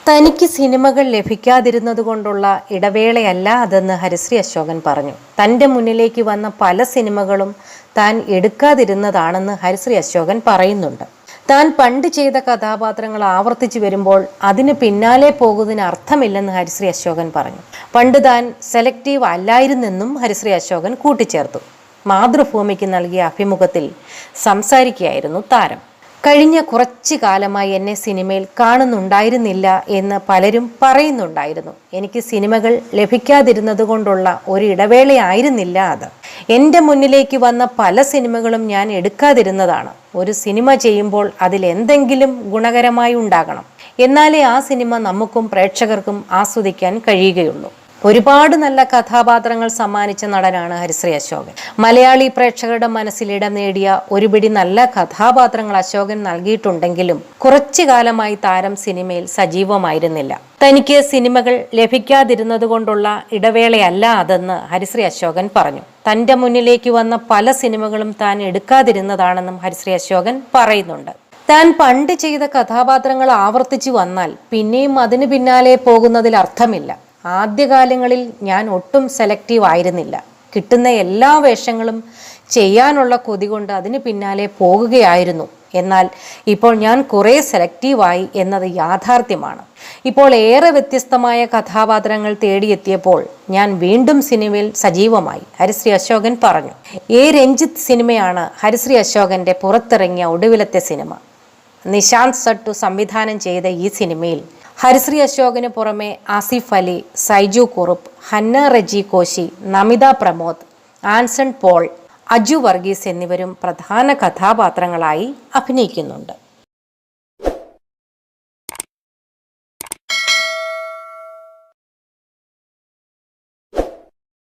തനിക്ക് സിനിമകൾ ലഭിക്കാതിരുന്നതുകൊണ്ടുള്ള ഇടവേളയല്ല അതെന്ന് ഹരിശ്രീ അശോകൻ പറഞ്ഞു. തൻ്റെ മുന്നിലേക്ക് വന്ന പല സിനിമകളും താൻ എടുക്കാതിരുന്നതാണെന്ന് ഹരിശ്രീ അശോകൻ പറയുന്നുണ്ട്. താൻ പണ്ട് ചെയ്ത കഥാപാത്രങ്ങൾ ആവർത്തിച്ചു വരുമ്പോൾ അതിന് പിന്നാലെ പോകുന്നതിന് അർത്ഥമില്ലെന്ന് ഹരിശ്രീ അശോകൻ പറഞ്ഞു. പണ്ട് താൻ സെലക്റ്റീവ് അല്ലായിരുന്നെന്നും ഹരിശ്രീ അശോകൻ കൂട്ടിച്ചേർത്തു. മാതൃഭൂമിക്ക് നൽകിയ അഭിമുഖത്തിൽ സംസാരിക്കുകയായിരുന്നു താരം. കഴിഞ്ഞ കുറച്ചു കാലമായി എന്നെ സിനിമയിൽ കാണുന്നുണ്ടായിരുന്നില്ല എന്ന് പലരും പറയുന്നുണ്ടായിരുന്നു. എനിക്ക് സിനിമകൾ ലഭിക്കാതിരുന്നത് കൊണ്ടുള്ള ഒരു ഇടവേളയായിരുന്നില്ല അത്. എൻ്റെ മുന്നിലേക്ക് വന്ന പല സിനിമകളും ഞാൻ എടുക്കാതിരുന്നതാണ്. ഒരു സിനിമ ചെയ്യുമ്പോൾ അതിൽ എന്തെങ്കിലും ഗുണകരമായി ഉണ്ടാകണം, എന്നാലേ ആ സിനിമ നമുക്കും പ്രേക്ഷകർക്കും ആസ്വദിക്കാൻ കഴിയുകയുള്ളൂ. ഒരുപാട് നല്ല കഥാപാത്രങ്ങൾ സമ്മാനിച്ച നടനാണ് ഹരിശ്രീ അശോകൻ. മലയാളി പ്രേക്ഷകരുടെ മനസ്സിൽ ഇടം നേടിയ ഒരുപിടി നല്ല കഥാപാത്രങ്ങൾ അശോകൻ നൽകിയിട്ടുണ്ടെങ്കിലും കുറച്ചു കാലമായി താരം സിനിമയിൽ സജീവമായിരുന്നില്ല. തനിക്ക് സിനിമകൾ ലഭിക്കാതിരുന്നത് കൊണ്ടുള്ള ഇടവേളയല്ല അതെന്ന് ഹരിശ്രീ അശോകൻ പറഞ്ഞു. തൻ്റെ മുന്നിലേക്ക് വന്ന പല സിനിമകളും താൻ എടുക്കാതിരുന്നതാണെന്നും ഹരിശ്രീ അശോകൻ പറയുന്നുണ്ട്. താൻ പണ്ട് ചെയ്ത കഥാപാത്രങ്ങൾ ആവർത്തിച്ചു വന്നാൽ പിന്നെയും അതിന് പിന്നാലെ പോകുന്നതിൽ അർത്ഥമില്ല. ആദ്യകാലങ്ങളിൽ ഞാൻ ഒട്ടും സെലക്റ്റീവ് ആയിരുന്നില്ല. കിട്ടുന്ന എല്ലാ വേഷങ്ങളും ചെയ്യാനുള്ള കൊതി കൊണ്ട് അതിന് പിന്നാലെ പോകുകയായിരുന്നു. എന്നാൽ ഇപ്പോൾ ഞാൻ കുറേ സെലക്റ്റീവായി എന്നത് യാഥാർത്ഥ്യമാണ്. ഇപ്പോൾ ഏറെ വ്യത്യസ്തമായ കഥാപാത്രങ്ങൾ തേടിയെത്തിയപ്പോൾ ഞാൻ വീണ്ടും സിനിമയിൽ സജീവമായി, ഹരിശ്രീ അശോകൻ പറഞ്ഞു. എ രഞ്ജിത്ത് സിനിമയാണ് ഹരിശ്രീ അശോകന്റെ പുറത്തിറങ്ങിയ ഒടുവിലത്തെ സിനിമ. നിശാന്ത് സട്ടു സംവിധാനം ചെയ്ത ഈ സിനിമയിൽ ഹരിശ്രീ അശോകന് പുറമെ ആസിഫ് അലി, സൈജു കുറുപ്പ്, ഹന്ന റജി കോശി, നമിത പ്രമോദ്, ആൻസൺ പോൾ, അജു വർഗീസ് എന്നിവരും പ്രധാന കഥാപാത്രങ്ങളായി അഭിനയിക്കുന്നുണ്ട്.